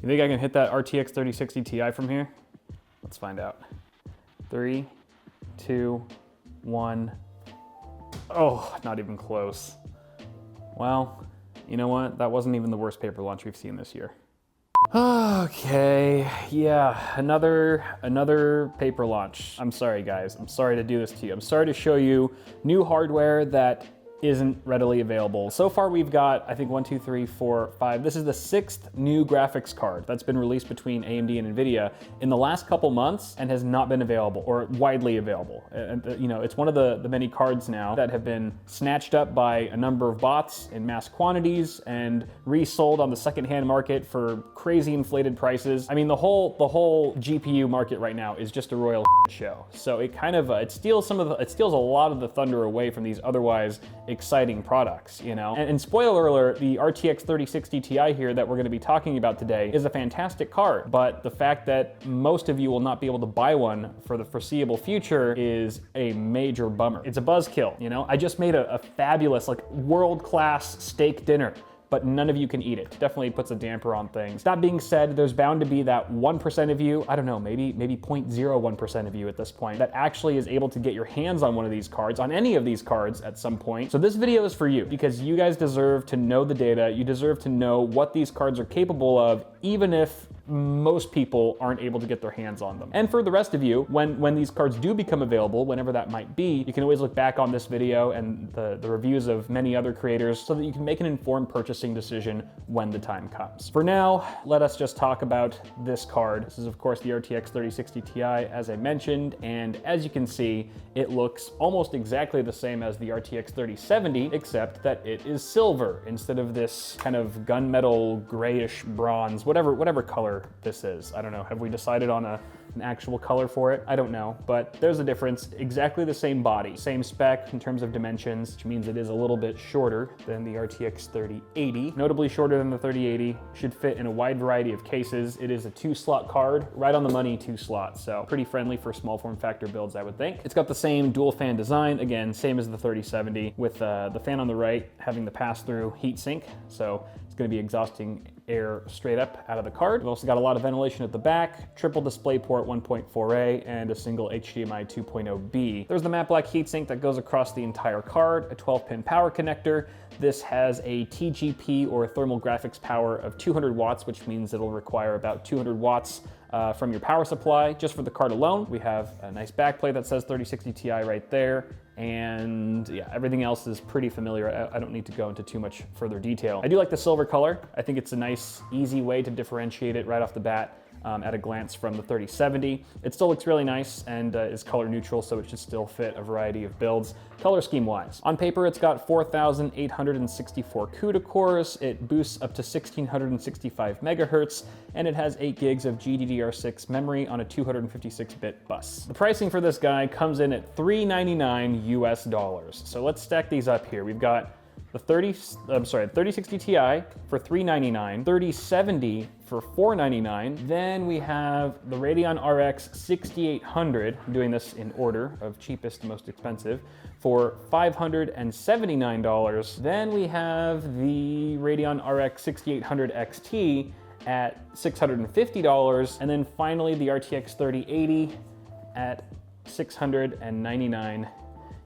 You think I can hit that RTX 3060 Ti from here? Let's find out. 3, 2, 1. Oh, not even close. Well, you know what? That wasn't even the worst paper launch we've seen this year. Okay, yeah, another paper launch. I'm sorry guys, I'm sorry to do this to you. I'm sorry to show you new hardware that isn't readily available. So far we've got, I think 1, 2, 3, 4, 5. This is the 6th new graphics card that's been released between AMD and Nvidia in the last couple months and has not been available or widely available. And you know, it's one of the many cards now that have been snatched up by a number of bots in mass quantities and resold on the secondhand market for crazy inflated prices. I mean, the whole GPU market right now is just a royal show. So it kind of it steals a lot of the thunder away from these otherwise exciting products, you know? And spoiler alert, the RTX 3060 Ti here that we're gonna be talking about today is a fantastic card, but the fact that most of you will not be able to buy one for the foreseeable future is a major bummer. It's a buzzkill, you know? I just made a fabulous, like, world-class steak dinner, but none of you can eat it. Definitely puts a damper on things. That being said, there's bound to be that 1% of you, I don't know, maybe 0.01% of you at this point, that actually is able to get your hands on one of these cards, on any of these cards at some point. So this video is for you, because you guys deserve to know the data, you deserve to know what these cards are capable of, even if most people aren't able to get their hands on them. And for the rest of you, when these cards do become available, whenever that might be, you can always look back on this video and the reviews of many other creators so that you can make an informed purchasing decision when the time comes. For now, let us just talk about this card. This is of course the RTX 3060 Ti, as I mentioned, and as you can see, it looks almost exactly the same as the RTX 3070, except that it is silver instead of this kind of gunmetal grayish bronze, whatever color this is. I don't know. Have we decided on an actual color for it? I don't know, but there's a difference. Exactly the same body, same spec in terms of dimensions, which means it is a little bit shorter than the RTX 3080. Notably shorter than the 3080, should fit in a wide variety of cases. It is a 2-slot card, right on the money 2 slots, so pretty friendly for small form factor builds, I would think. It's got the same dual fan design, again, same as the 3070, with the fan on the right having the pass-through heat sink, so it's going to be exhausting air straight up out of the card. We've also got a lot of ventilation at the back, triple DisplayPort 1.4a, and a single HDMI 2.0b. There's the matte black heatsink that goes across the entire card, a 12-pin power connector. This has a TGP or thermal graphics power of 200 watts, which means it'll require about 200 watts from your power supply just for the card alone. We have a nice backplate that says 3060 Ti right there. And yeah, everything else is pretty familiar. I don't need to go into too much further detail. I do like the silver color. I think it's a nice, easy way to differentiate it right off the bat. At a glance from the 3070. It still looks really nice and is color neutral, so it should still fit a variety of builds, color scheme wise. On paper, it's got 4,864 CUDA cores, it boosts up to 1,665 megahertz, and it has 8 gigs of GDDR6 memory on a 256-bit bus. The pricing for this guy comes in at $399 US. So let's stack these up here. We've got the 3060 Ti for $399, 3070 for $499. Then we have the Radeon RX 6800, I'm doing this in order of cheapest to most expensive, for $579. Then we have the Radeon RX 6800 XT at $650. And then finally the RTX 3080 at $699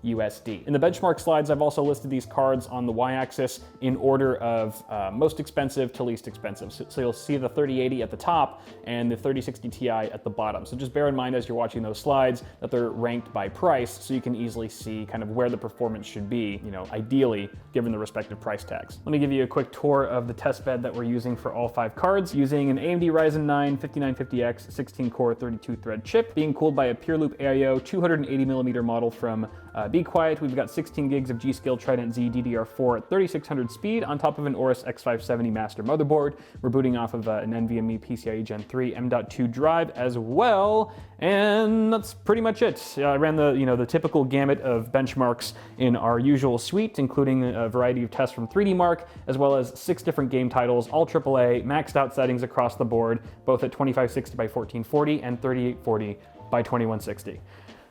USD. In the benchmark slides, I've also listed these cards on the y-axis in order of most expensive to least expensive. So you'll see the 3080 at the top and the 3060 Ti at the bottom. So just bear in mind as you're watching those slides that they're ranked by price, so you can easily see kind of where the performance should be, you know, ideally given the respective price tags. Let me give you a quick tour of the test bed that we're using for all 5 cards, using an AMD Ryzen 9 5950X 16-core 32-thread chip, being cooled by a PureLoop AIO 280mm model from Be Quiet. We've got 16 gigs of G.Skill Trident Z DDR4 at 3600 speed on top of an Aorus X570 master motherboard. We're booting off of an NVMe PCIe Gen 3 M.2 drive as well, and that's pretty much it. I ran the typical gamut of benchmarks in our usual suite, including a variety of tests from 3D Mark, as well as 6 different game titles, all AAA, maxed out settings across the board, both at 2560 by 1440 and 3840 by 2160.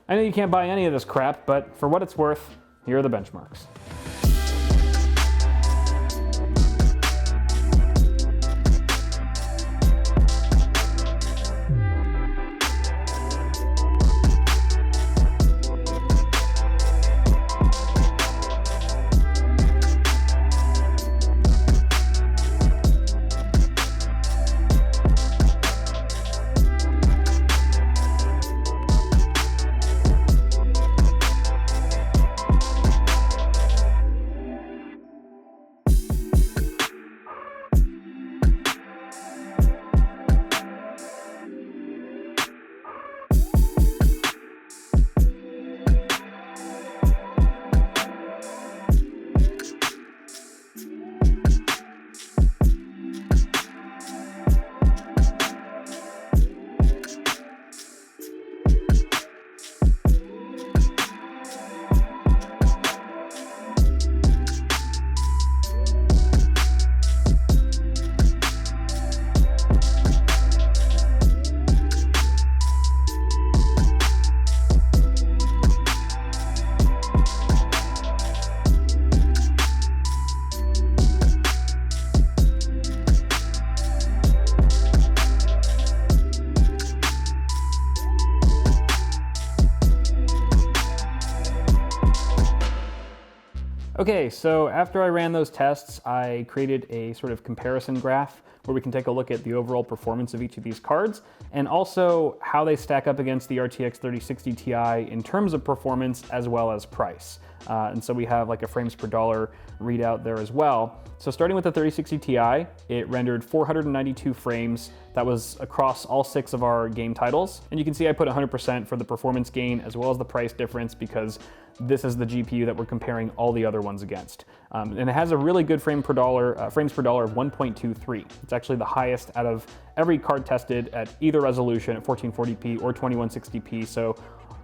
I know you can't buy any of this crap, but for what it's worth, here are the benchmarks. Okay, so after I ran those tests, I created a sort of comparison graph where we can take a look at the overall performance of each of these cards and also how they stack up against the RTX 3060 Ti in terms of performance as well as price. And so we have like a frames per dollar readout there as well. So starting with the 3060 Ti, it rendered 492 frames. That was across all 6 of our game titles. And you can see I put 100% for the performance gain as well as the price difference because this is the GPU that we're comparing all the other ones against. And it has a really good frames per dollar of 1.23. It's actually the highest out of every card tested at either resolution at 1440p or 2160p. So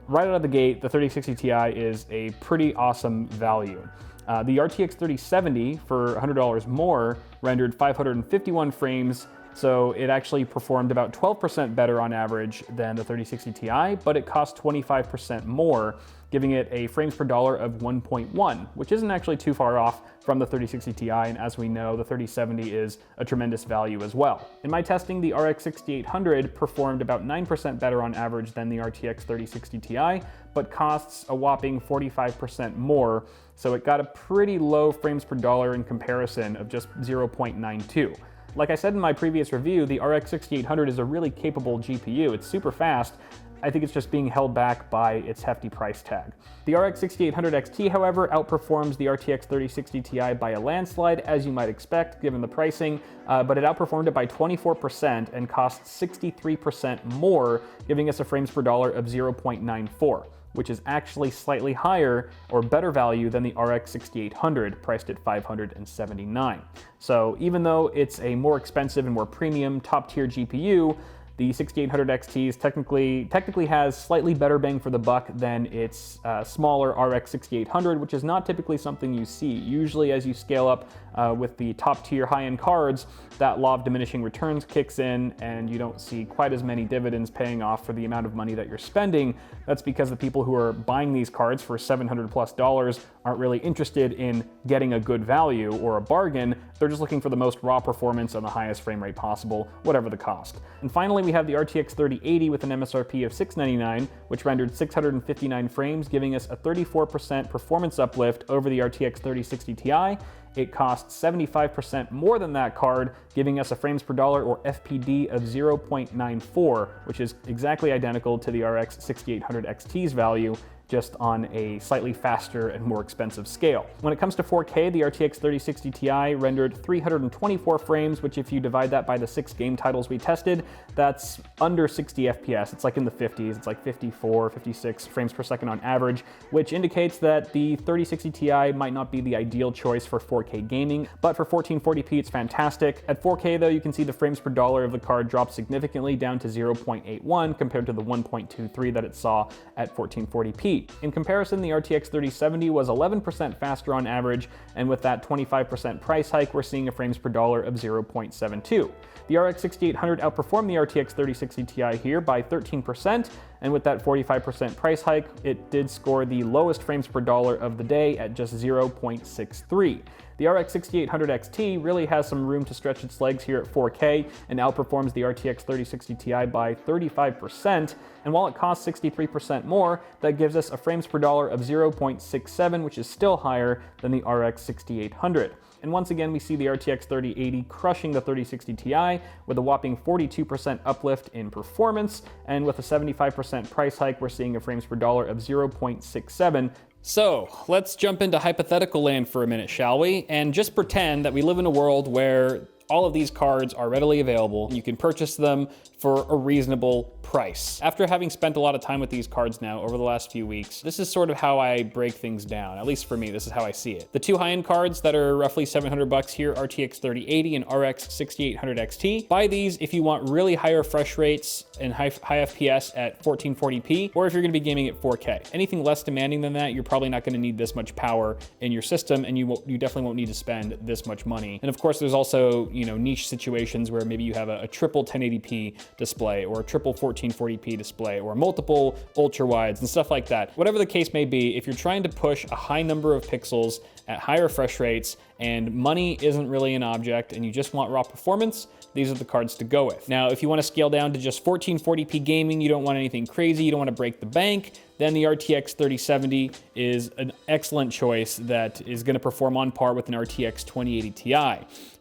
right out of the gate, the 3060 Ti is a pretty awesome value. The RTX 3070 for $100 more rendered 551 frames, so it actually performed about 12% better on average than the 3060 Ti, but it cost 25% more, giving it a frames per dollar of 1.1, which isn't actually too far off from the 3060 Ti, and as we know, the 3070 is a tremendous value as well. In my testing, the RX 6800 performed about 9% better on average than the RTX 3060 Ti, but costs a whopping 45% more, so it got a pretty low frames per dollar in comparison of just 0.92. Like I said in my previous review, the RX 6800 is a really capable GPU. It's super fast. I think it's just being held back by its hefty price tag. The RX 6800 XT, however, outperforms the RTX 3060 Ti by a landslide, as you might expect, given the pricing, but it outperformed it by 24% and costs 63% more, giving us a frames per dollar of 0.94. which is actually slightly higher or better value than the RX 6800, priced at $579. So even though it's a more expensive and more premium top-tier GPU, the 6800 XT technically has slightly better bang for the buck than its smaller RX 6800, which is not typically something you see. Usually as you scale up with the top tier high-end cards, that law of diminishing returns kicks in and you don't see quite as many dividends paying off for the amount of money that you're spending. That's because the people who are buying these cards for $700+ aren't really interested in getting a good value or a bargain. They're just looking for the most raw performance and the highest frame rate possible, whatever the cost. And finally, we have the RTX 3080 with an MSRP of $699, which rendered 659 frames, giving us a 34% performance uplift over the RTX 3060 Ti. It costs 75% more than that card, giving us a frames per dollar or FPD of 0.94, which is exactly identical to the RX 6800 XT's value, just on a slightly faster and more expensive scale. When it comes to 4K, the RTX 3060 Ti rendered 324 frames, which if you divide that by the 6 game titles we tested, that's under 60 FPS. It's like in the 50s, it's like 54, 56 frames per second on average, which indicates that the 3060 Ti might not be the ideal choice for 4K gaming, but for 1440p it's fantastic. At 4K though, you can see the frames per dollar of the card dropped significantly down to 0.81 compared to the 1.23 that it saw at 1440p. In comparison, the RTX 3070 was 11% faster on average, and with that 25% price hike, we're seeing a frames per dollar of 0.72. The RX 6800 outperformed the RTX 3060 Ti here by 13%, and with that 45% price hike, it did score the lowest frames per dollar of the day at just 0.63. The RX 6800 XT really has some room to stretch its legs here at 4K and outperforms the RTX 3060 Ti by 35%, and while it costs 63% more, that gives us a frames per dollar of 0.67, which is still higher than the RX 6800. And once again, we see the RTX 3080 crushing the 3060 Ti with a whopping 42% uplift in performance, and with a 75% price hike, we're seeing a frames per dollar of 0.67. So let's jump into hypothetical land for a minute, shall we? And just pretend that we live in a world where all of these cards are readily available. You can purchase them for a reasonable price. After having spent a lot of time with these cards now over the last few weeks, this is sort of how I break things down. At least for me, this is how I see it. The two high-end cards that are roughly $700 here, RTX 3080 and RX 6800 XT. Buy these if you want really high refresh rates and high FPS at 1440p, or if you're gonna be gaming at 4K. Anything less demanding than that, you're probably not gonna need this much power in your system, and you definitely won't need to spend this much money. And of course, there's also, niche situations where maybe you have a triple 1080p display or a triple 1440p display or multiple ultra wides and stuff like that. Whatever the case may be, if you're trying to push a high number of pixels at high refresh rates and money isn't really an object and you just want raw performance, these are the cards to go with. Now, if you want to scale down to just 1440p gaming, you don't want anything crazy, you don't want to break the bank, then the RTX 3070 is an excellent choice that is going to perform on par with an RTX 2080 Ti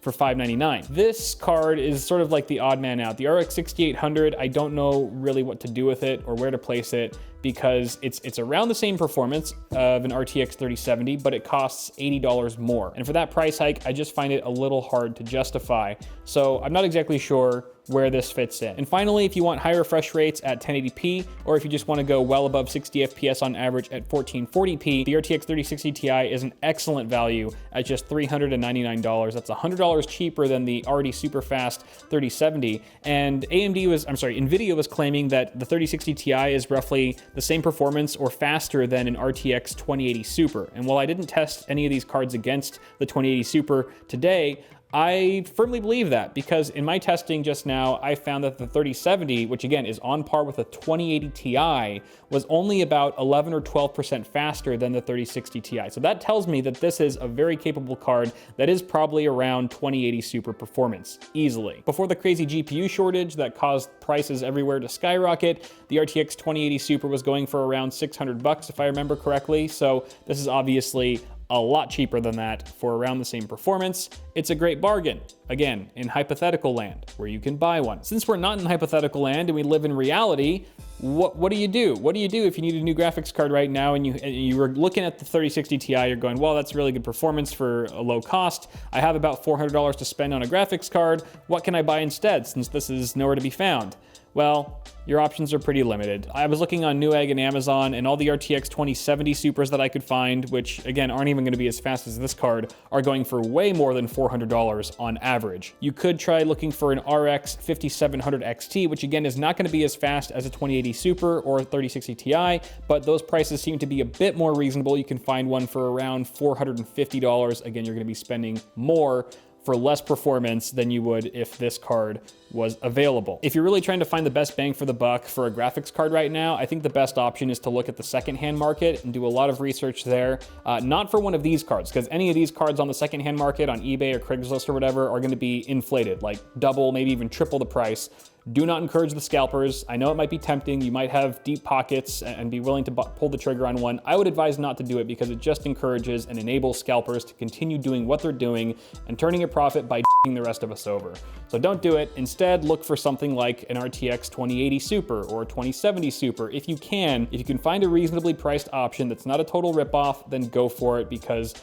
for $599. This card is sort of like the odd man out. The RX 6800, I don't know really what to do with it or where to place it because it's around the same performance of an RTX 3070, but it costs $80 more. And for that price hike, I just find it a little hard to justify. So I'm not exactly sure where this fits in. And finally, if you want high refresh rates at 1080p, or if you just want to go well above 60 FPS on average at 1440p, the RTX 3060 Ti is an excellent value at just $399. That's $100 cheaper than the already super fast 3070. And Nvidia was claiming that the 3060 Ti is roughly the same performance or faster than an RTX 2080 Super. And while I didn't test any of these cards against the 2080 Super today, I firmly believe that because in my testing just now, I found that the 3070, which again is on par with a 2080 Ti, was only about 11 or 12% faster than the 3060 Ti. So that tells me that this is a very capable card that is probably around 2080 Super performance, easily. Before the crazy GPU shortage that caused prices everywhere to skyrocket, the RTX 2080 Super was going for around 600 bucks if I remember correctly. So this is obviously a lot cheaper than that for around the same performance. It's a great bargain, again, in hypothetical land where you can buy one. Since we're not in hypothetical land and we live in reality, what do you do? What do you do if you need a new graphics card right now and you were looking at the 3060 Ti, you're going, well, that's really good performance for a low cost. I have about $400 to spend on a graphics card. What can I buy instead since this is nowhere to be found? Well, your options are pretty limited. I was looking on Newegg and Amazon, and all the RTX 2070 Supers that I could find, which again aren't even going to be as fast as this card, are going for way more than $400 on average. You could try looking for an RX 5700 XT, which again is not going to be as fast as a 2080 Super or a 3060 Ti, but those prices seem to be a bit more reasonable. You can find one for around $450. Again, you're going to be spending more for less performance than you would if this card was available. If you're really trying to find the best bang for the buck for a graphics card right now, I think the best option is to look at the secondhand market and do a lot of research there. Not for one of these cards, because any of these cards on the secondhand market on eBay or Craigslist or whatever are gonna be inflated, like double, maybe even triple the price. Do not encourage the scalpers. I know it might be tempting. You might have deep pockets and be willing to pull the trigger on one. I would advise not to do it because it just encourages and enables scalpers to continue doing what they're doing and turning a profit by the rest of us over. So don't do it. Instead, look for something like an RTX 2080 Super or a 2070 Super. If you can find a reasonably priced option that's not a total ripoff, then go for it because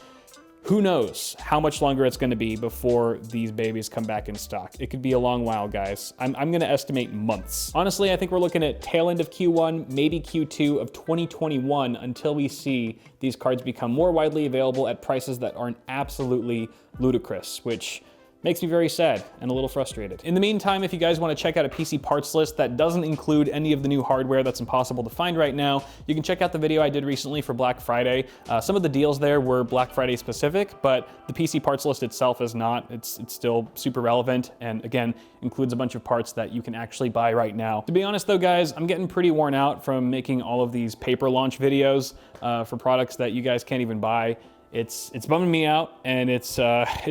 who knows how much longer it's going to be before these babies come back in stock. It could be a long while, guys. I'm going to estimate months. Honestly, I think we're looking at tail end of Q1, maybe Q2 of 2021 until we see these cards become more widely available at prices that aren't absolutely ludicrous, which makes me very sad and a little frustrated. In the meantime, if you guys want to check out a PC parts list that doesn't include any of the new hardware that's impossible to find right now, you can check out the video I did recently for Black Friday. Some of the deals there were Black Friday specific, but the PC parts list itself is not. It's still super relevant and again, includes a bunch of parts that you can actually buy right now. To be honest though, guys, I'm getting pretty worn out from making all of these paper launch videos for products that you guys can't even buy. It's bumming me out and it's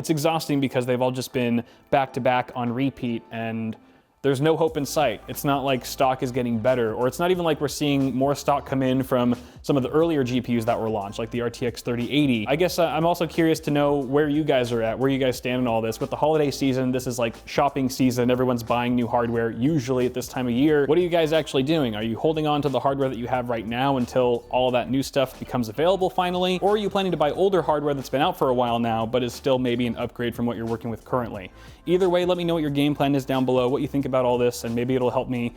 exhausting because they've all just been back to back on repeat and there's no hope in sight. It's not like stock is getting better, or it's not even like we're seeing more stock come in from some of the earlier GPUs that were launched, like the RTX 3080. I guess I'm also curious to know where you guys are at, where you guys stand in all this. With the holiday season, this is like shopping season. Everyone's buying new hardware, usually at this time of year. What are you guys actually doing? Are you holding on to the hardware that you have right now until all of that new stuff becomes available finally? Or are you planning to buy older hardware that's been out for a while now, but is still maybe an upgrade from what you're working with currently? Either way, let me know what your game plan is down below, what you think about all this, and maybe it'll help me,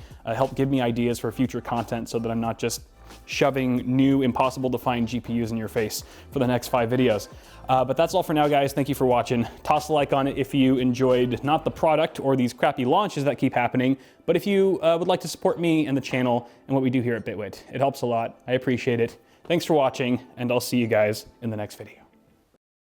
give me ideas for future content so that I'm not just shoving new, impossible to find GPUs in your face for the next 5 videos. But that's all for now, guys. Thank you for watching. Toss a like on it if you enjoyed not the product or these crappy launches that keep happening, but if you would like to support me and the channel and what we do here at Bitwit. It helps a lot. I appreciate it. Thanks for watching, and I'll see you guys in the next video.